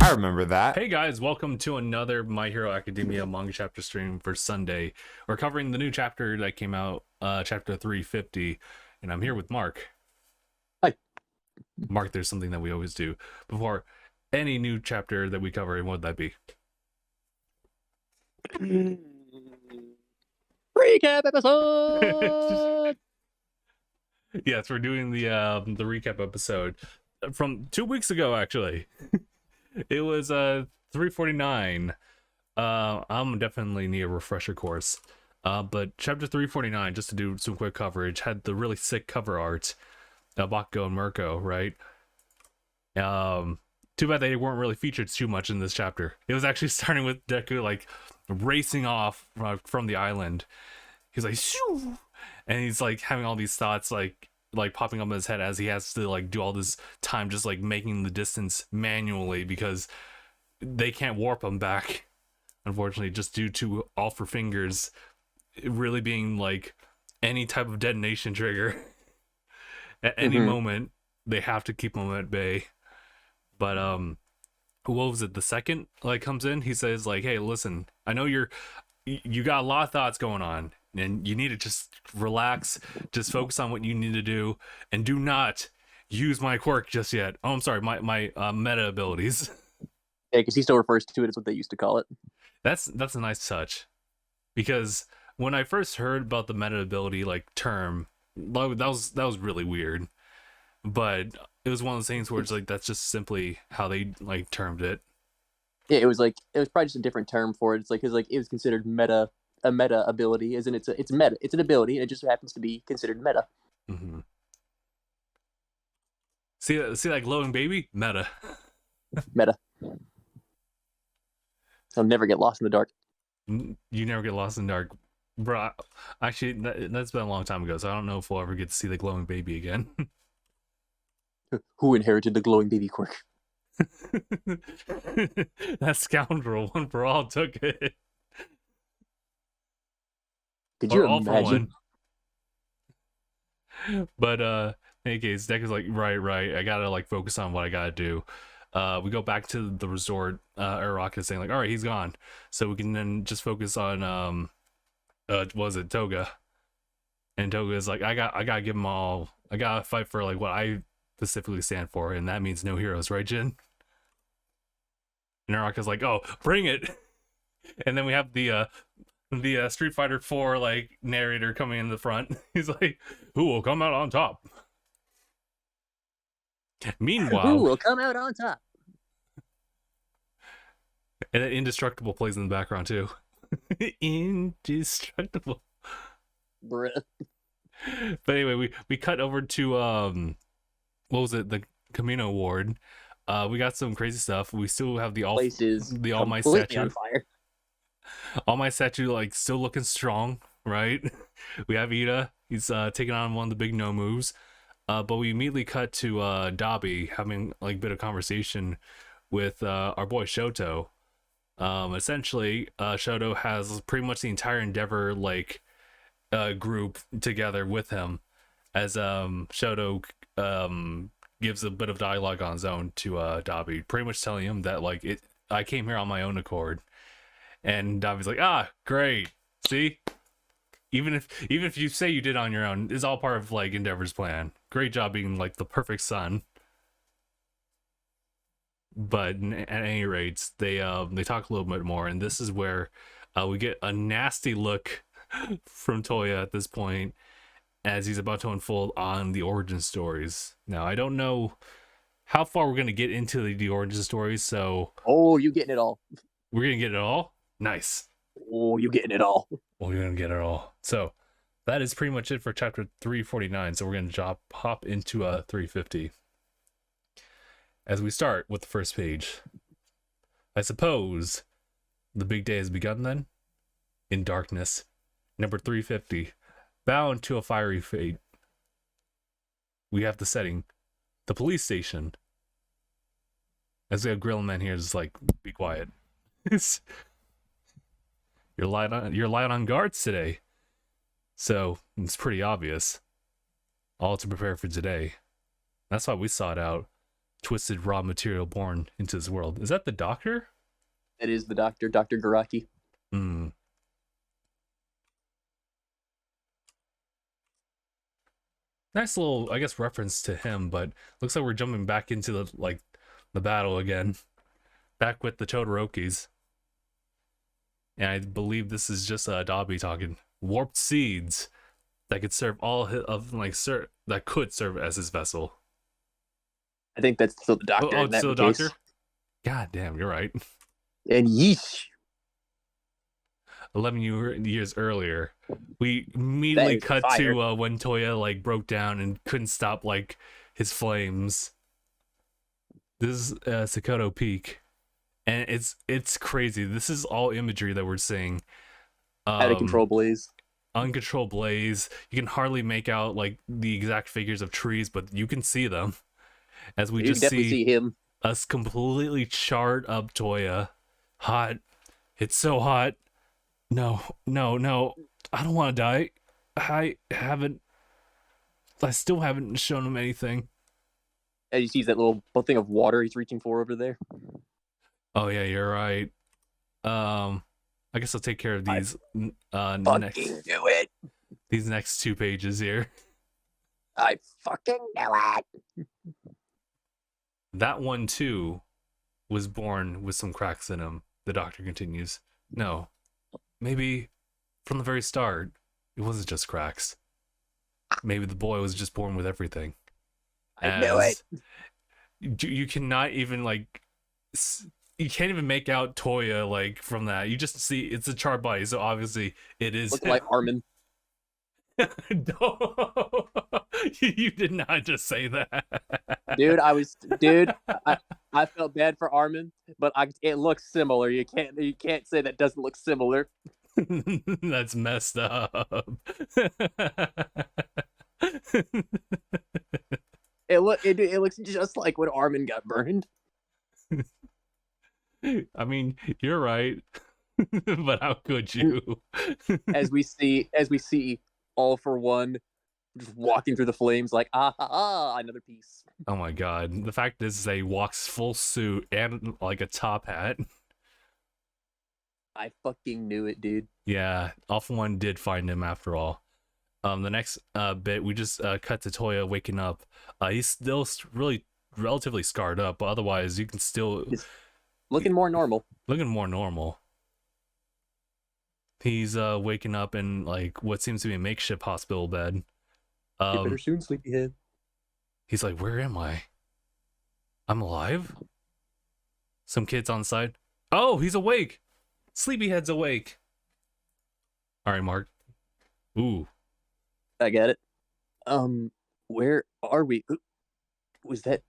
I remember that. Hey guys, welcome to another My Hero Academia Manga Chapter stream for Sunday. We're covering the new chapter that came out, chapter 350, and I'm here with Mark. Hi. Mark, there's something that we always do before any new chapter that we cover, and what would that be? Recap episode! Yes, we're doing the recap episode from 2 weeks ago, actually. It was 349. I'm definitely need a refresher course. But chapter 349, just to do some quick coverage, had the really sick cover art, Bakugo and Mirko, right? Too bad they weren't really featured too much in this chapter. It was actually starting with Deku like racing off from the island. He's like, shoo! And he's like having all these thoughts like popping up in his head as he has to like do all this time just like making the distance manually because they can't warp him back, unfortunately, just due to all for fingers really being like any type of detonation trigger. At any moment they have to keep him at bay. But what was it, the second like comes in, he says like, hey, listen, I know you got a lot of thoughts going on and you need to just relax, just focus on what you need to do, and do not use my quirk just yet. Oh, I'm sorry, my meta abilities. Yeah, because he still refers to it as what they used to call it. That's a nice touch, because when I first heard about the meta ability like term, that was really weird. But it was one of those things where it's like that's just simply how they like termed it. Yeah, it was probably just a different term for it. It's like, it was considered a meta ability, isn't it? It's meta. It's an ability, and it just happens to be considered meta. Mm-hmm. See that glowing baby? Meta. Meta. I'll never get lost in the dark. You never get lost in the dark, bro. Actually, that's been a long time ago, so I don't know if we'll ever get to see the glowing baby again. Who inherited the glowing baby quirk? That scoundrel, one for all, took it. Could you all imagine? But in any case, Deck is like, right, I gotta like focus on what I gotta do. We go back to the resort. Araraka is saying like, all right, he's gone, so we can then just focus on what was it, Toga? And Toga is like, I gotta give them all, I gotta fight for like what I specifically stand for, and that means no heroes, right, Jin? And Araka's like, oh, bring it. And then we have the Street Fighter 4 like narrator coming in the front. He's like, who will come out on top? Meanwhile, who will come out on top? And Indestructible plays in the background too. Indestructible. Bruh. But anyway, we cut over to what was it, the Camino Ward. We got some crazy stuff. We still have the All Might statue on fire. All Might statue like still looking strong, right? We have Ida. He's taking on one of the big no moves. But we immediately cut to Dobby having like a bit of conversation with our boy Shoto. Essentially, Shoto has pretty much the entire Endeavor like group together with him, as Shoto gives a bit of dialogue on his own to Dobby, pretty much telling him that like I came here on my own accord. And Dobby's like, ah, great. See? Even if you say you did on your own, it's all part of like Endeavor's plan. Great job being like the perfect son. But at any rate, they talk a little bit more, and this is where we get a nasty look from Toya at this point, as he's about to unfold on the origin stories. Now, I don't know how far we're gonna get into the origin stories, so you getting it all? We're gonna get it all. Nice. Oh, you getting it all? Well, we're gonna get it all. So that is pretty much it for chapter 349. So we're gonna hop into 350 as we start with the first page. I suppose the big day has begun then. In darkness, number 350, bound to a fiery fate. We have the setting, the police station. As we have Grillman here, just like, be quiet. You're light on guards today, so it's pretty obvious. All to prepare for today. That's why we sought out twisted raw material born into this world. Is that the doctor? It is the doctor, Dr. Garaki. Hmm. Nice little, I guess, reference to him, but looks like we're jumping back into the battle again. Back with the Todorokis. And I believe this is just Dobby talking. Warped seeds that could serve that could serve as his vessel. I think that's still the doctor in it's that still the case. doctor? God damn, you're right. And yeesh. 11 years earlier, we immediately cut to when Toya like broke down and couldn't stop like his flames. This is Sakoto Peak, and it's crazy. This is all imagery that we're seeing. Out of control blaze. Uncontrolled blaze. You can hardly make out like the exact figures of trees, but you can see them. As we just see him. Us completely charred up Toya. Hot. It's so hot. No. I don't want to die. I still haven't shown him anything. And he sees that little thing of water he's reaching for over there. Oh yeah, you're right. I guess I'll take care of these these next 2 pages here. I fucking know it. That one too was born with some cracks in him. The doctor continues. No. Maybe from the very start, it wasn't just cracks. Maybe the boy was just born with everything. I knew it. You cannot even you can't even make out Toya like from that. You just see it's a charred body, so obviously it is. Looks like Armin. No, you did not just say that, dude. I felt bad for Armin, but it looks similar. You can't say that doesn't look similar. That's messed up. It looks just like when Armin got burned. I mean, you're right, but how could you? as we see All For One just walking through the flames like another piece. Oh my god, the fact is they walks full suit and like a top hat. I fucking knew it, dude. Yeah, All For One did find him after all. The next bit we just cut to Toya waking up. He's still really relatively scarred up, but otherwise you can still looking more normal. He's waking up in like what seems to be a makeshift hospital bed. Get better soon, sleepyhead. He's like, where am I? I'm alive? Some kids on the side. Oh, he's awake. Sleepyhead's awake. All right, Mark. Ooh. I got it. Where are we? Was that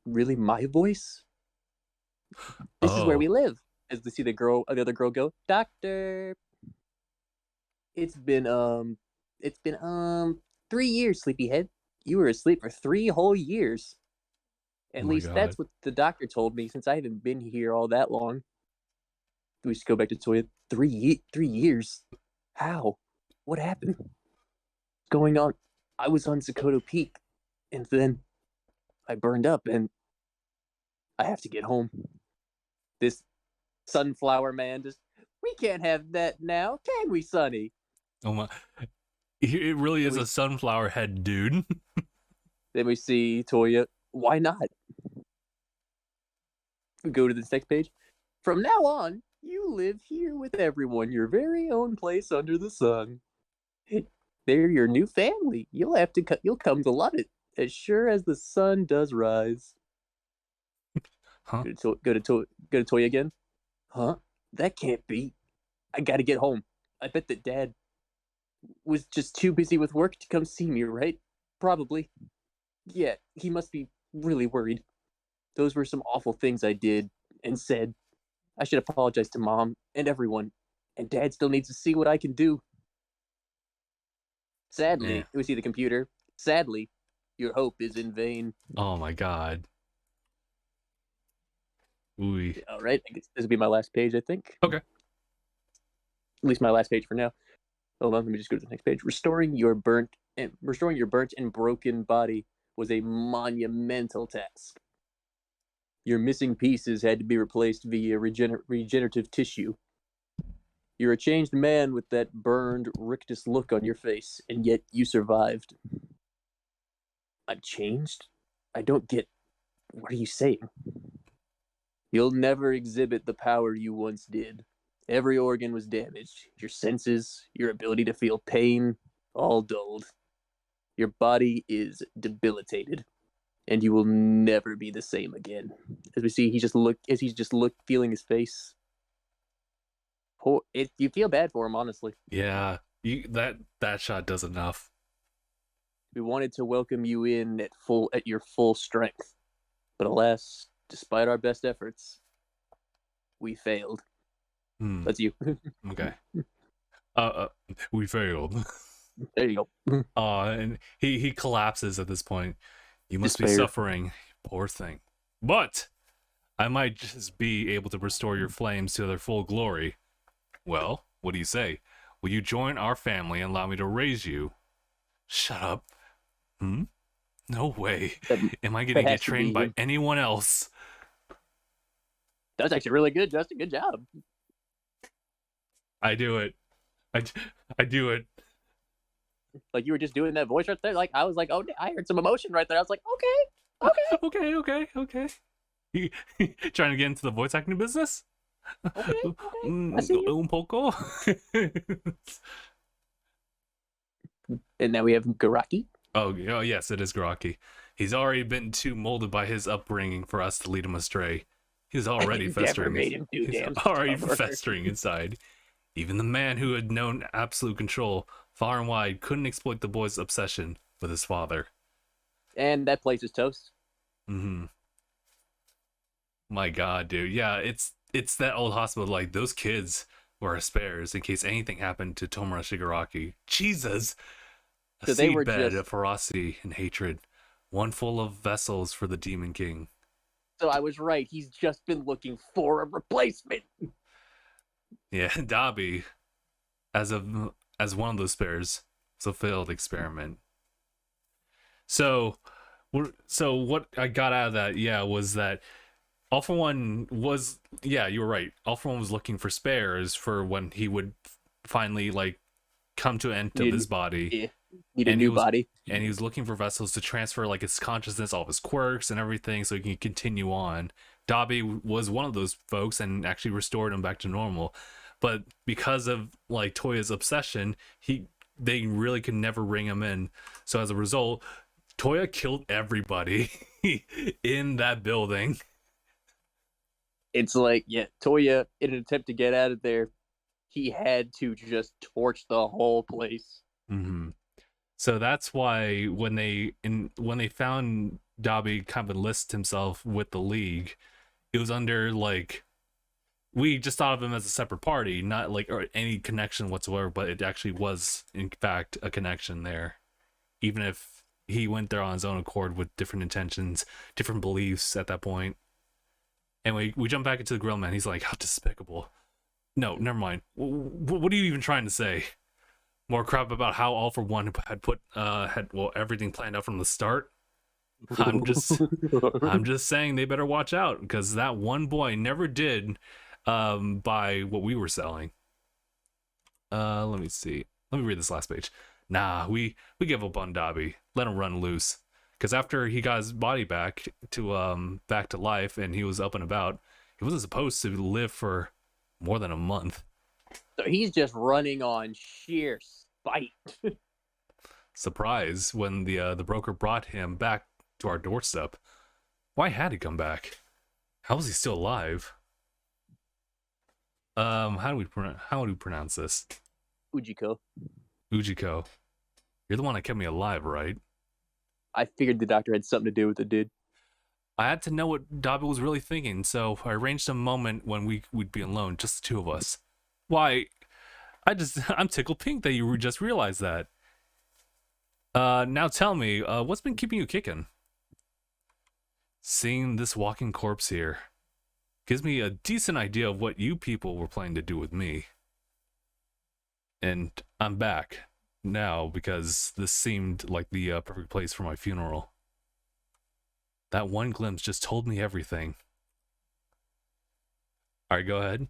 really my voice? This is where we live. As we see the other girl go, Doctor. It's been 3 years, sleepyhead. You were asleep for 3 whole years. At least that's what the doctor told me, since I haven't been here all that long. We just go back to Toya. 3 years? How? What happened? What's going on? I was on Sakoto Peak, and then I burned up, and I have to get home. This sunflower man we can't have that now, can we, Sonny? Oh my. It really is a sunflower head, dude. Then we see Toya. Why not? We go to this next page. From now on, you live here with everyone, your very own place under the sun. They're your new family. You'll come to love it, as sure as the sun does rise. Huh? Go to Toya again. Huh? That can't be. I gotta get home. I bet that Dad was just too busy with work to come see me, right? Probably. Yeah, he must be really worried. Those were some awful things I did and said. I should apologize to Mom and everyone. And Dad still needs to see what I can do. Sadly, we see the computer. Sadly, your hope is in vain. Oh my god. Ooh. All right, I guess this will be my last page, I think. Okay. At least my last page for now. Hold on, let me just go to the next page. Restoring your burnt and broken body was a monumental task. Your missing pieces had to be replaced via regenerative tissue. You're a changed man with that burned, rictus look on your face, and yet you survived. I'm changed? I don't get... What are you saying? You'll never exhibit the power you once did. Every organ was damaged. Your senses, your ability to feel pain, all dulled. Your body is debilitated, and you will never be the same again. As we see, he's just feeling his face. You feel bad for him, honestly. Yeah, that shot does enough. We wanted to welcome you in at your full strength, but alas, despite our best efforts, we failed. That's you. Okay. We failed. There you go. And he collapses at this point. You must be suffering, poor thing. But I might just be able to restore your flames to their full glory. Well, what do you say? Will you join our family and allow me to raise you? Shut up. No way. Am I gonna get trained by anyone else? That's actually really good, Justin. Good job. I do it. I do it. Like, you were just doing that voice right there. Like, I was like, oh, I heard some emotion right there. I was like, okay. You trying to get into the voice acting business? Okay. I see you. Un poco. And now we have Garaki. Oh, yes, it is Garaki. He's already been too molded by his upbringing for us to lead him astray. He's already festering. He's already festering inside. Even the man who had known absolute control far and wide couldn't exploit the boy's obsession with his father. And that place is toast. My God, dude. Yeah, it's that old hospital. Like, those kids were spares in case anything happened to Tomura Shigaraki. Jesus! A seedbed of ferocity and hatred. One full of vessels for the Demon King. So I was right. He's just been looking for a replacement. Yeah, Dabi, as one of those spares, was a failed experiment. So what I got out of that, was that All For One was, you were right. All For One was looking for spares for when he would finally, like, come to an end of his body. Yeah. Need a new body. And he was looking for vessels to transfer, like, his consciousness, all of his quirks and everything, so he can continue on. Dabi was one of those folks and actually restored him back to normal. But because of, like, Toya's obsession, they really could never ring him in. So as a result, Toya killed everybody in that building. It's like, Toya, in an attempt to get out of there, he had to just torch the whole place. So that's why when they found Dabi kind of enlist himself with the League, it was under, like, we just thought of him as a separate party, not like or any connection whatsoever, but it actually was in fact a connection there, even if he went there on his own accord with different intentions, different beliefs at that point. And we jump back into the grill man. He's like, how despicable. No, never mind. What are you even trying to say? More crap about how All For One had put everything planned out from the start. I'm just saying they better watch out, because that one boy never did buy what we were selling. Let me see. Let me read this last page. Nah, we give up on Dabi. Let him run loose. Because after he got his body back to life and he was up and about, he wasn't supposed to live for more than a month. So he's just running on sheer spite. Surprise when the broker brought him back to our doorstep. Why had he come back? How was he still alive? How do we pronounce this? Ujiko. You're the one that kept me alive, right? I figured the doctor had something to do with it, dude. I had to know what Dabi was really thinking, so I arranged a moment when we'd be alone, just the two of us. Why, I'm tickled pink that you just realized that. Now tell me, what's been keeping you kicking? Seeing this walking corpse here gives me a decent idea of what you people were planning to do with me. And I'm back now because this seemed like the perfect place for my funeral. That one glimpse just told me everything. All right, go ahead.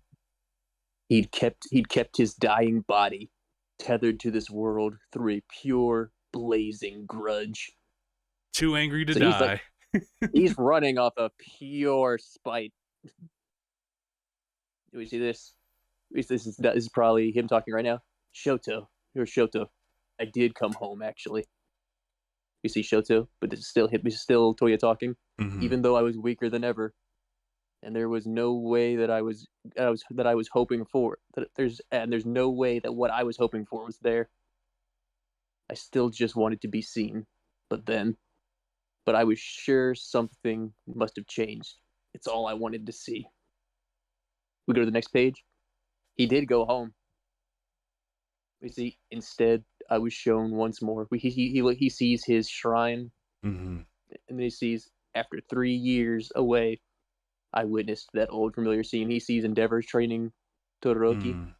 He'd kept his dying body tethered to this world through a pure, blazing grudge. Too angry to So he's like die. he's running off of pure spite. Do we see this? This is probably him talking right now. Shoto, you're Shoto. I did come home actually. You see Shoto, but this is still him. This is still Toya talking. Mm-hmm. Even though I was weaker than ever, and there was no way that I was hoping for. There's no way that what I was hoping for was there. I still just wanted to be seen, but I was sure something must have changed. It's all I wanted to see. We go to the next page. He did go home. We see instead I was shown once more. He sees his shrine, Mm-hmm. and then he sees after 3 years away. I witnessed that old familiar scene. He sees Endeavor's training Todoroki. Mm.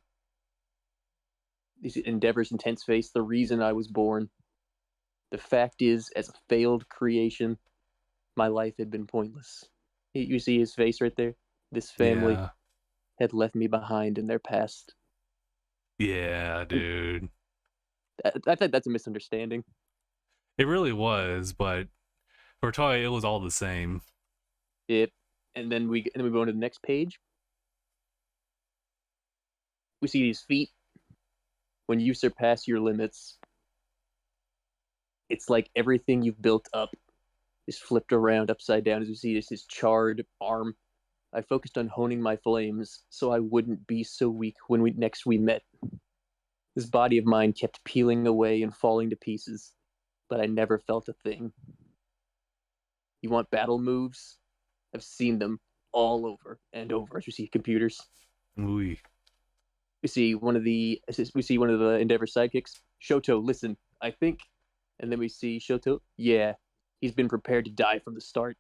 He sees Endeavor's intense face. The reason I was born. The fact is, as a failed creation, my life had been pointless. You see his face right there? This family Yeah. had left me behind in their past. Yeah, dude. I think that's a misunderstanding. It really was, but for Toy, it was all the same. And then we go into the next page. We see these feet. When you surpass your limits, it's like everything you've built up is flipped around upside down. As we see this, his charred arm. I focused on honing my flames so I wouldn't be so weak when we met. This body of mine kept peeling away and falling to pieces, but I never felt a thing. You want battle moves? I've seen them all over and over as we see computers. Ooh. We see one of the Endeavor sidekicks. Shoto, listen, I think. And then we see Shoto. Yeah, he's been prepared to die from the start.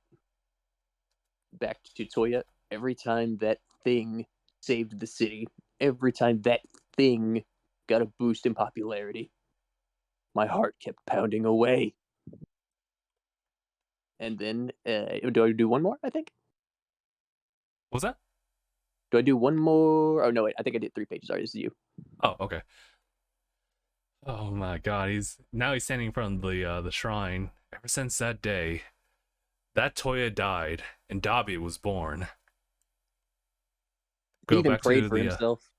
Back to Toya. Every time that thing saved the city, every time that thing got a boost in popularity, my heart kept pounding away. And then, do I do one more? I think. What was that? Do I do one more? Oh no, wait. I think I did 3 pages. Sorry, this is you. Oh, okay. Oh my God, he's standing in front of the shrine. Ever since that day, that Toya died and Dabi was born. He even prayed for himself.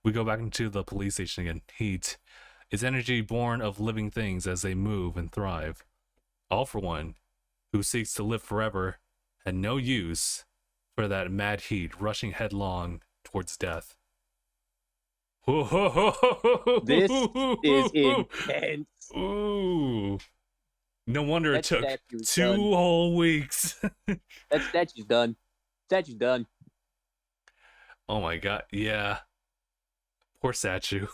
We go back into the police station again. Heat is energy born of living things as they move and thrive. All for one, who seeks to live forever, had no use for that mad heat rushing headlong towards death. This is intense. Ooh. No wonder it took 2 done. whole weeks. That statue's done. Statue's done. Oh my God, yeah. Poor statue.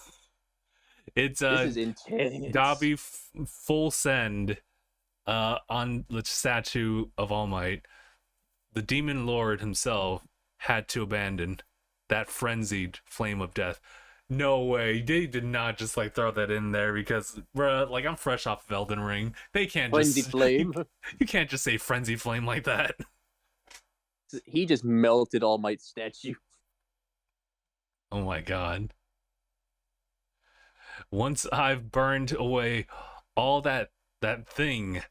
It's this is intense. Dabi full send on the statue of All Might. The demon lord himself had to abandon that frenzied flame of death. No way, they did not just like throw that in there because, bruh, like I'm fresh off of Elden Ring. They can't frenzy just flame. You can't just say frenzy flame like that. He just melted All Might's statue. Oh my God. Once I've burned away all that thing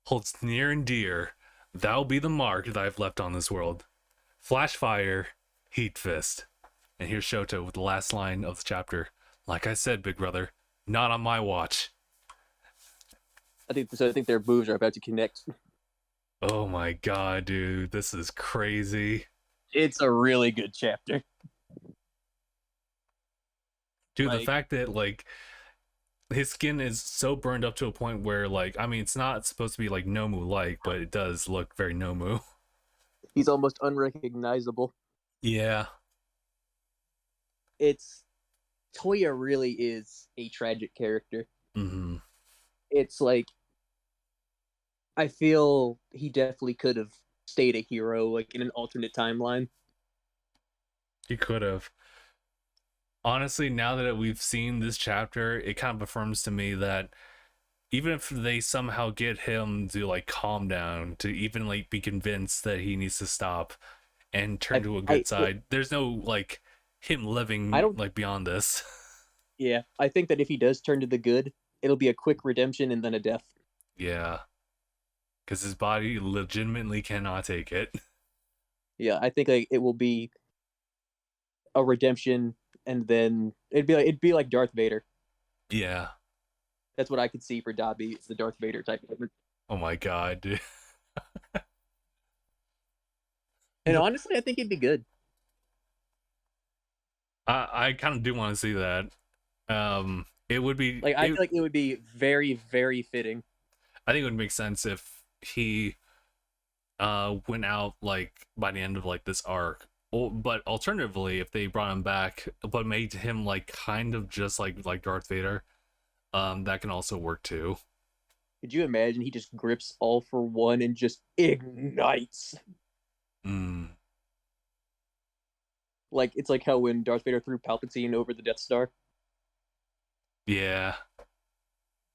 holds near and dear, that'll be the mark that I've left on this world. Flash fire, heat fist. And here's Shoto with the last line of the chapter. Like I said, big brother, not on my watch. I think their moves are about to connect. Oh my God, dude, this is crazy. It's a really good chapter. Dude, the fact that like his skin is so burned up to a point where like, I mean, it's not supposed to be like Nomu like, but it does look very Nomu. He's almost unrecognizable. Yeah. Toya really is a tragic character. Mm-hmm. It's like, I feel he definitely could have stayed a hero, like in an alternate timeline. He could have. Honestly, now that we've seen this chapter, it kind of affirms to me that even if they somehow get him to like calm down, to even like be convinced that he needs to stop and turn to a good side, there's no like him I living don't. like beyond this. Yeah, I think that if he does turn to the good, it'll be a quick redemption and then a death. Yeah, because his body legitimately cannot take it. Yeah, I think like it will be a redemption, and then it'd be like Darth Vader. Yeah. That's what I could see for Dobby. It's the Darth Vader type of. Oh my god, dude. And honestly, I think it'd be good. I kind of do want to see that. It would be Like I feel like it would be very, very fitting. I think it would make sense if he went out like by the end of like this arc. But alternatively, if they brought him back but made him like kind of just like Darth Vader, that can also work too. Could you imagine he just grips all for one and just ignites? Mm, Like it's like how when Darth Vader threw Palpatine over the Death Star, yeah.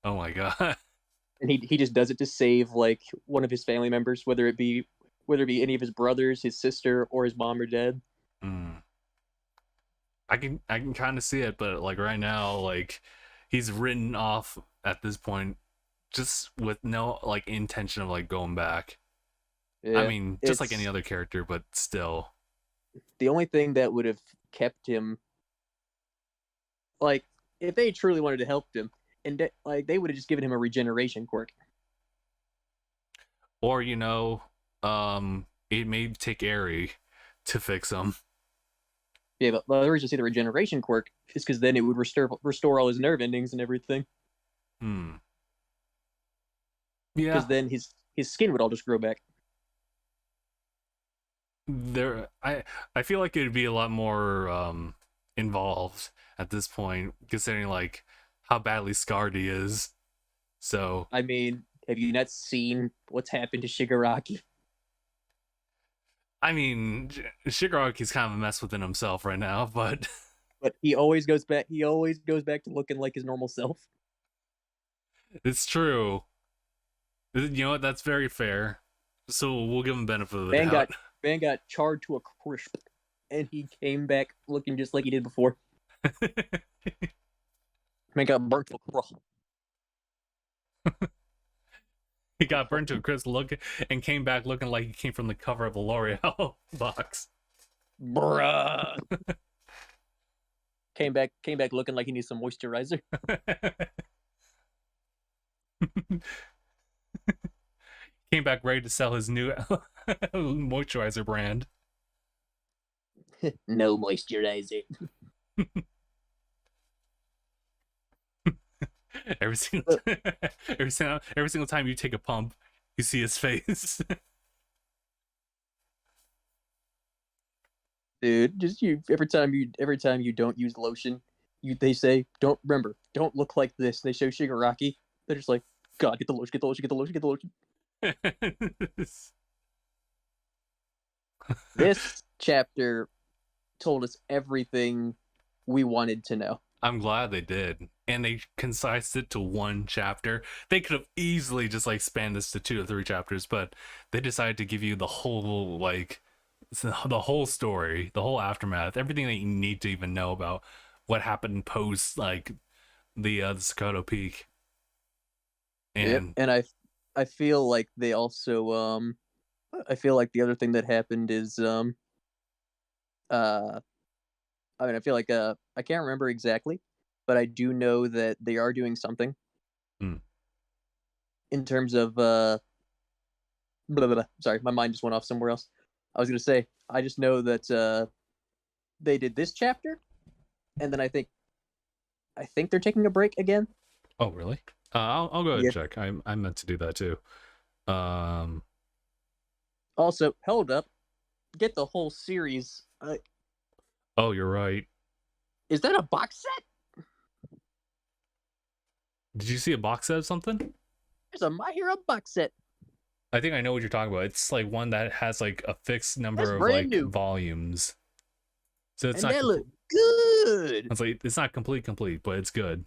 Oh my god. and he just does it to save like one of his family members, whether it be any of his brothers, his sister, or his mom or dad. Mm. I can kind of see it, but like right now, like he's written off at this point, just with no like intention of like going back. Yeah, I mean, just like any other character, but still. the only thing that would have kept him, like, if they truly wanted to help him, and like they would have just given him a regeneration quirk. Or it may take Eri to fix him. Yeah, but the reason to see the regeneration quirk is because then it would restore all his nerve endings and everything. Hmm. Because Yeah. then his skin would all just grow back. I feel like it'd be a lot more involved at this point, considering like how badly scarred he is. So I mean, have you not seen what's happened to Shigaraki? I mean, Shigaraki's kind of a mess within himself right now, but But he always goes back. He always goes back to looking like his normal self. it's true. You know what? That's very fair. So we'll give him benefit of the Man doubt. got charred to a crisp, and he came back looking just like he did before. Man got burnt to a crisp. He got burnt to a crisp look and came back looking like he came from the cover of the L'Oreal box. Bruh. Came back looking like he needs some moisturizer. Came back ready to sell his new moisturizer brand. No moisturizer. every single time you take a pump, you see his face. Dude, just every time you don't use lotion, they say don't look like this. They show Shigaraki. They're just like, God, get the lotion, get the lotion, get the lotion, get the lotion. This chapter told us everything we wanted to know. I'm glad they did. And they concised it to one chapter. They could have easily just like spanned this to 2 or 3 chapters, but they decided to give you the whole the whole story, the whole aftermath, everything that you need to even know about what happened post like the Sakado Peak. And and I feel like they also I feel like the other thing that happened is I mean I feel like I can't remember exactly, but I do know that they are doing something in terms of blah, blah, blah. Sorry, my mind just went off somewhere else. I was gonna say I just know that they did this chapter, and then I think they're taking a break again. oh really? I'll go ahead and check. I meant to do that too. Also, hold up, get the whole series. Oh, you're right. Is that a box set? Did you see a box set of something? There's a My Hero box set. I think I know what you're talking about. It's like one that has like a fixed number That's of brand like new. volumes. So it's And not they look good. it's like it's not complete, but it's good.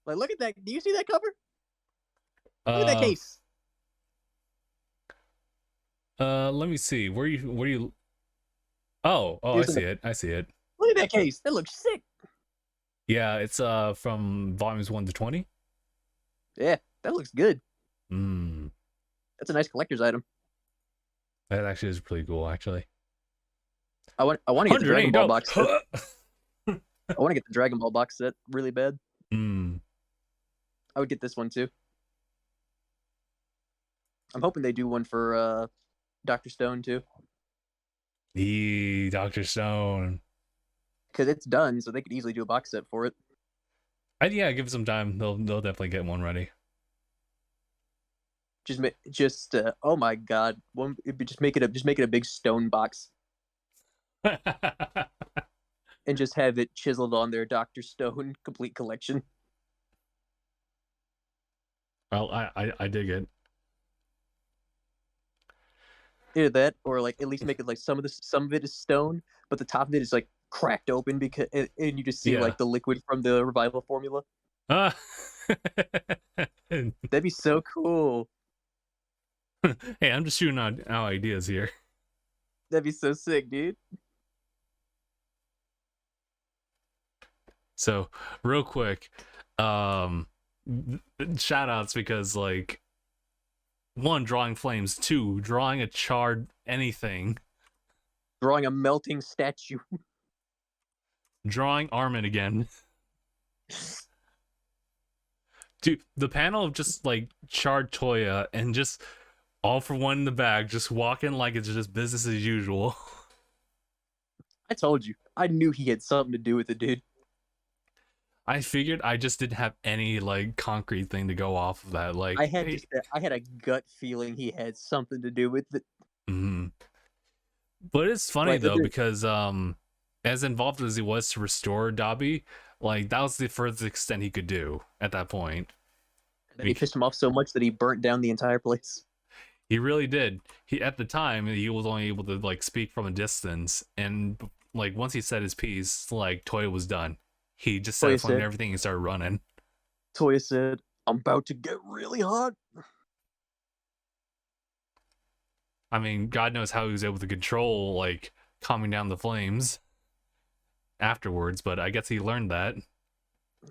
Like, look at that. Do you see that cover? Look at that Uh, case. let me see. Where you? Oh, I Here's see the. it. I see it. Look at that case. That looks sick. Yeah, it's from volumes 1 to 20. Yeah, that looks good. Hmm. That's a nice collector's item. That actually is pretty cool, actually. I want to get the Dragon Ball $108. box set. I want to get the Dragon Ball box set really bad. Hmm. I would get this one too. I'm hoping they do one for Dr. Stone too, The Dr. Stone. because it's done, so they could easily do a box set for it. Yeah, give it some time. They'll definitely get one ready. Oh my god, just make it a big stone box and just have it chiseled on their Dr. Stone complete collection. Well, I dig it. Either that, or like at least make it like some of it is stone, but the top of it is like cracked open because and you just see Yeah. like the liquid from the revival formula. Uh, That'd be so cool. hey, I'm just shooting out ideas here. That'd be so sick, dude. So, real quick, um, shout outs because, like, one, drawing flames, two, drawing a charred anything, Drawing a melting statue. drawing Armin again. Dude, the panel of just like charred Toya and just all for one in the bag, just walking like it's just business as usual. I told you. I knew he had something to do with it, dude. I figured I just didn't have any like concrete thing to go off of that. Like I had a gut feeling he had something to do with it. mm-hmm. But it's funny Like, though because as involved as he was to restore Dabi, like that was the furthest extent he could do at that point. and he pissed him off so much that he burnt down the entire place. He really did. He at the time he was only able to like speak from a distance, and like once he said his piece, like Toya was done. He just set flamed everything and started running. Toya said, "I'm about to get really hot." I mean, God knows how he was able to control like calming down the flames afterwards, but I guess he learned that.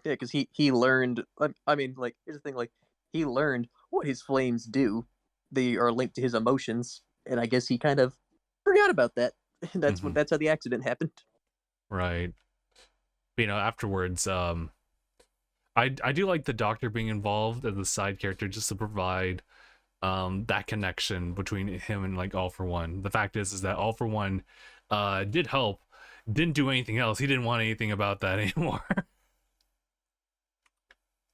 Yeah, because he learned. I mean, like here's the thing: like he learned what his flames do. They are linked to his emotions, and I guess he kind of forgot about that. That's how the accident happened. Right. But, you know, afterwards, I do like the Doctor being involved as a side character just to provide that connection between him and like All For One. The fact is that All For One did help, didn't do anything else. He didn't want anything about that anymore.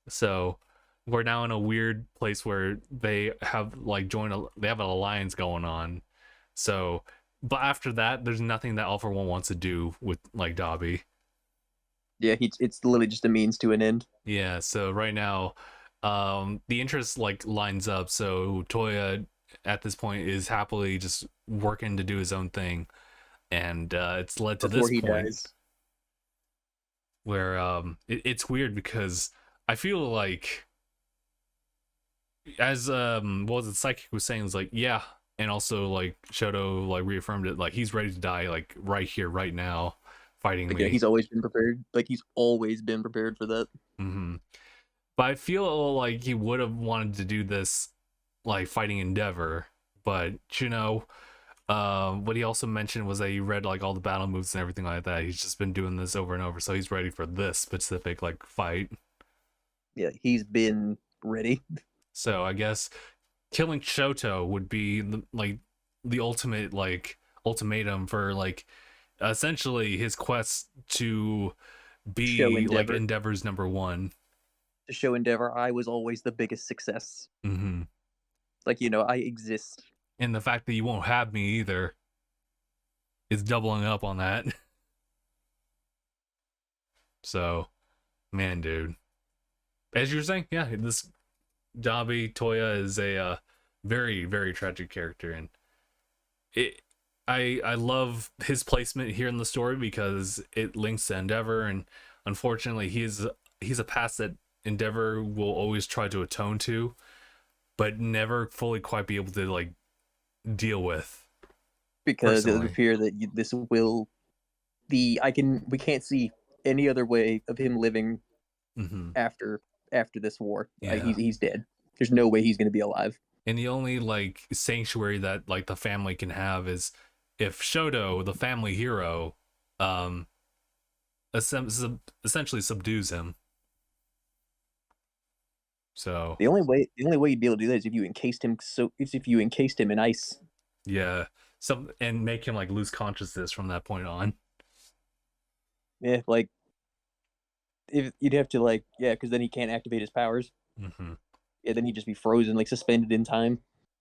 So we're now in a weird place where they have like they have an alliance going on. So but after that there's nothing that All For One wants to do with like Dabi. Yeah, it's literally just a means to an end. Yeah, so right now the interest like lines up, so Toya at this point is happily just working to do his own thing, and it's led to Before this point dies. where it's weird because I feel like as what was it, Psychic was saying, is like, yeah, and also like Shoto like reaffirmed it, like he's ready to die like right here right now fighting me. Yeah, he's always been prepared. Like he's always been prepared for that. But I feel like he would have wanted to do this like fighting Endeavor, but you know, what he also mentioned was that he read like all the battle moves and everything like that. He's just been doing this over and over, so he's ready for this specific like fight. Yeah, he's been ready. So I guess killing Shoto would be the ultimate like ultimatum for like essentially his quest to be like Endeavor's number one. To show Endeavor I was always the biggest success. Like, you know, I exist. And the fact that you won't have me either is doubling up on that. So, man, dude. As you were saying, yeah, this Dabi Toya is a very, very tragic character, and I love his placement here in the story because it links to Endeavor, and unfortunately he's a past that Endeavor will always try to atone to. but never fully quite be able to like deal with. Because it would Personally. appear that this will we can't see any other way of him living after this war. Yeah. He's dead. There's no way he's going to be alive. And the only like sanctuary that like the family can have is if Shoto, the family hero, um essentially subdues him. So the only way you'd be able to do that is if you encased him in ice. yeah, and make him like lose consciousness from that point on. Yeah, like if you'd have to like because then he can't activate his powers. Yeah, then he'd just be frozen, like suspended in time.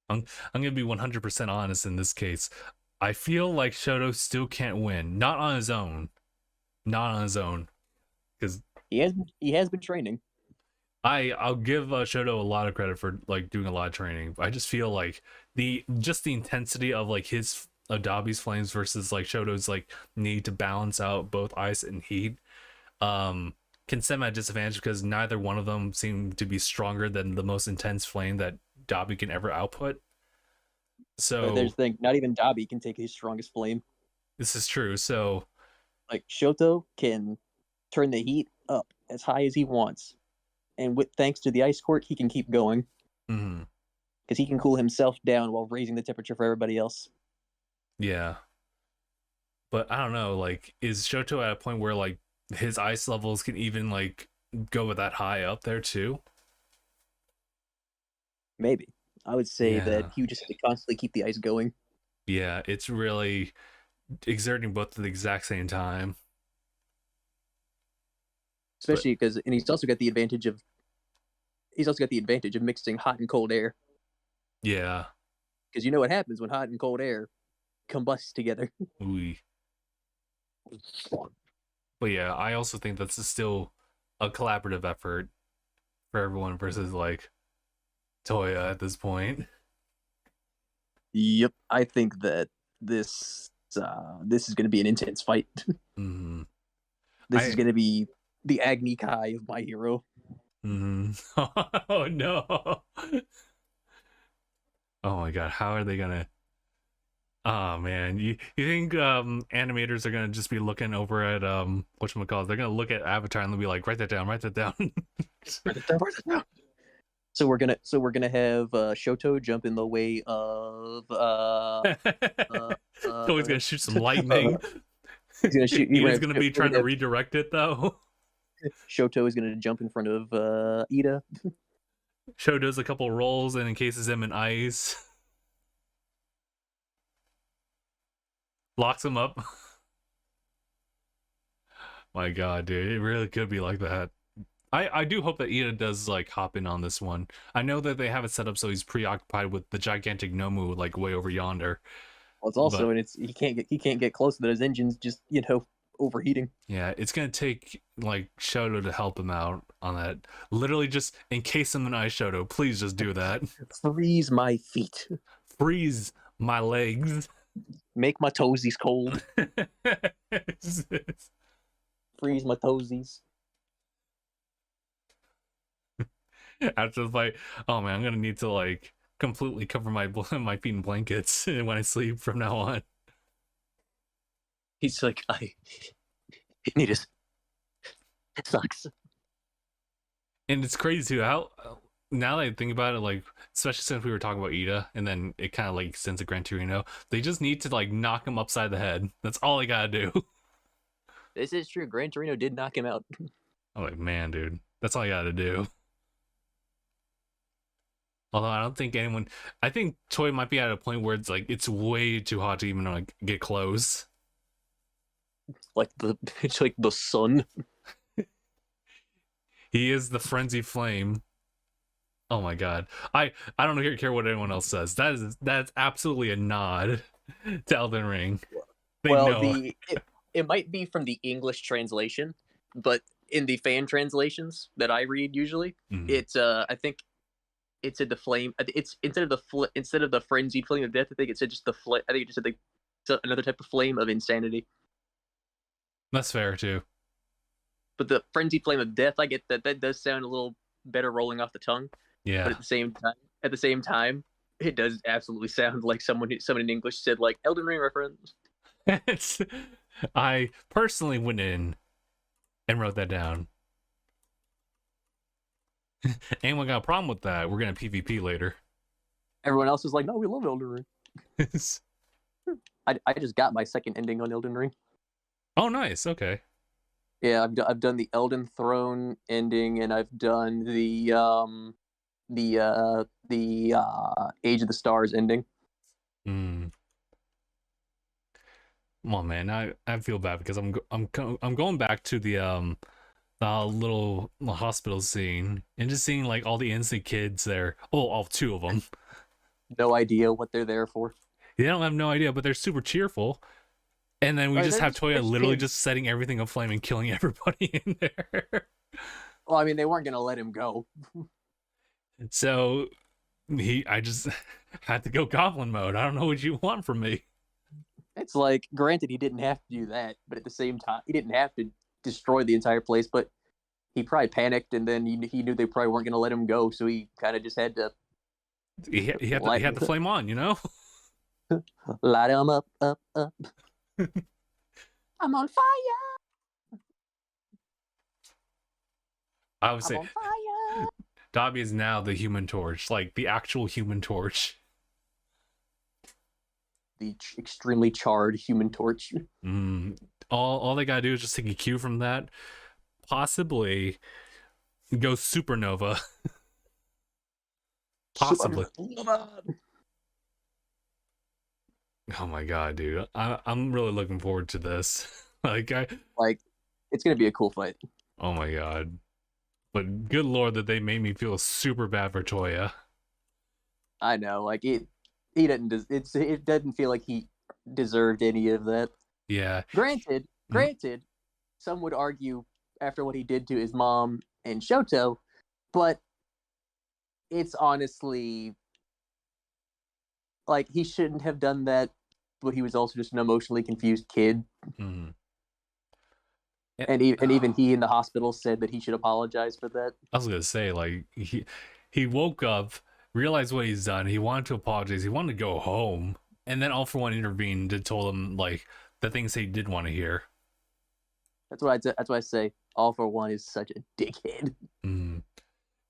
I'm gonna be 100% honest in this case. I feel like Shoto still can't win, not on his own, because he has been training. I'll give Shoto a lot of credit for like doing a lot of training. I just feel like the intensity of like his Dabi's flames versus like Shoto's like need to balance out both ice and heat can set him at disadvantage because neither one of them seem to be stronger than the most intense flame that Dabi can ever output. So but there's the thing, not even Dabi can take his strongest flame. This is true. So like Shoto can turn the heat up as high as he wants. And thanks to the ice quirk, he can keep going. Because he can cool himself down while raising the temperature for everybody else. Yeah. But I don't know, like, is Shoto at a point where, like, his ice levels can even, like, go that high up there, too? Maybe. I would say that he would just have to constantly keep the ice going. Yeah, it's really exerting both at the exact same time. Especially because, and he's also got the advantage of mixing hot and cold air. Yeah. Because you know what happens when hot and cold air combust together. Ooh. But yeah, I also think that's still a collaborative effort for everyone versus like Toya at this point. Yep, I think that this is going to be an intense fight. This is going to be the Agni Kai of My Hero. Oh no! Oh my god, how are they gonna? Oh man, you think animators are gonna just be looking over at whatchamacallit? They're gonna look at Avatar and they'll be like, write that down. Write that down. So we're gonna have Shoto jump in the way of Toy's gonna shoot some lightning. He's gonna shoot. He's gonna be trying to redirect it though. Shoto is gonna jump in front of Ida. Shoto does a couple rolls and encases him in ice. Locks him up. My god, dude, it really could be like that. I do hope that Ida does like hop in on this one. I know that they have it set up so he's preoccupied with the gigantic Nomu like way over yonder. Well, it's also and he can't get close to those engines, just overheating. Yeah, it's gonna take like Shoto to help him out on that. Literally, just encase him in ice, Shoto. Please just do that. Freeze my feet. Freeze my legs. Make my toesies cold. Freeze my toesies. After the fight, oh man, I'm gonna need to like completely cover my feet in blankets when I sleep from now on. He's like, I need it. It sucks. And it's crazy too how now that I think about it, like especially since we were talking about Ida, and then it kind of like extends to Gran Torino, they just need to like knock him upside the head. That's all they gotta do. This is true. Gran Torino did knock him out. I'm like, man, dude, that's all you gotta do. Although I don't think anyone, I think Toy might be at a point where it's like it's way too hot to even like get close. It's like the sun. He is the frenzy flame. Oh my god. I don't care what anyone else says. That's absolutely a nod to Elden Ring. It might be from the English translation, but in the fan translations that I read usually, it's I think it said the flame. It's instead of the frenzied flame of death. I think it said just the flame. I think it just said another type of flame of insanity. That's fair too. But the frenzied flame of death, I get that does sound a little better rolling off the tongue. Yeah. But at the same time, at the same time, it does absolutely sound like someone in English said like Elden Ring reference. I personally went in and wrote that down. Anyone got a problem with that? We're gonna PvP later. Everyone else is like, no, we love Elden Ring. I just got my second ending on Elden Ring. Oh, nice. Okay. Yeah, I've done the Elden Throne ending, and I've done the Age of the Stars ending. Hmm. Well, man, I feel bad because I'm going back to the little hospital scene and just seeing like all the innocent kids there. Oh, all two of them. No idea what they're there for. They don't have no idea, but they're super cheerful. And then we just have Toya literally just setting everything aflame and killing everybody in there. Well, I mean, they weren't gonna let him go. So I just had to go goblin mode. I don't know what you want from me. It's like, granted, he didn't have to do that, but at the same time, he didn't have to destroy the entire place. But he probably panicked, and then he knew they probably weren't gonna let him go, so he kind of just had to. He had the flame on, you know. Light him up. I'm on fire. I would say Dobby is now the Human Torch, like the actual Human Torch. The extremely charred Human Torch. All they gotta do is just take a cue from that. Possibly go supernova. Possibly. Oh my god, dude! I'm really looking forward to this. like it's gonna be a cool fight. Oh my god! But good lord, that they made me feel super bad for Toya. I know, like he didn't. It doesn't feel like he deserved any of that. Yeah. Granted, some would argue after what he did to his mom and Shoto, but it's honestly like he shouldn't have done that. But he was also just an emotionally confused kid. Mm-hmm. And even he in the hospital said that he should apologize for that. I was gonna say, like, he woke up, realized what he's done. He wanted to apologize. He wanted to go home, and then All For One intervened and told him like the things he did want to hear. That's why I say All For One is such a dickhead.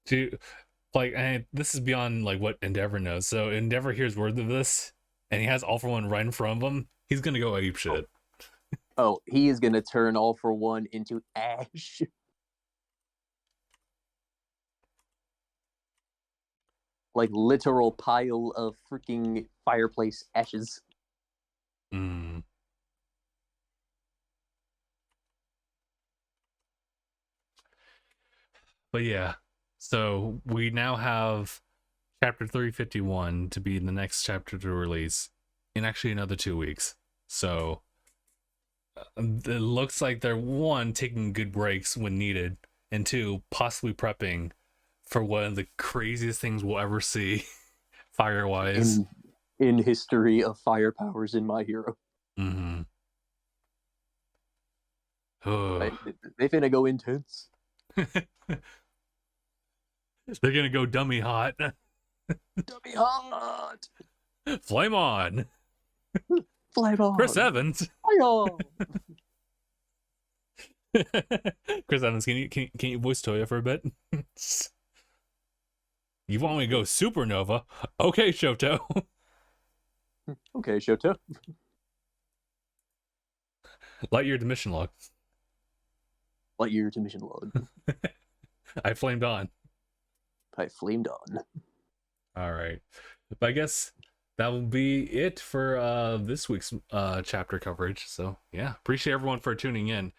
Dude, like, this is beyond like what Endeavor knows. So Endeavor hears word of this, and he has All For One right in front of him. He's gonna go ape shit. Oh, he is gonna turn All For One into ash. Like literal pile of freaking fireplace ashes. But yeah, so we now have chapter 351 to be the next chapter to release in actually another 2 weeks. So it looks like they're one, taking good breaks when needed, and two, possibly prepping for one of the craziest things we'll ever see fire wise in history of fire powers in My Hero. Right? They finna go intense. They're gonna go dummy hot. Dummy hot. Flame on. Flame on. Chris Evans. Chris Evans, can you voice Toya for a bit? You want me to go supernova? Okay, Shoto. Okay, Shoto. Lightyear to mission log. Lightyear to mission log. I flamed on. I flamed on. All right. But I guess that will be it for this week's chapter coverage. So yeah, appreciate everyone for tuning in.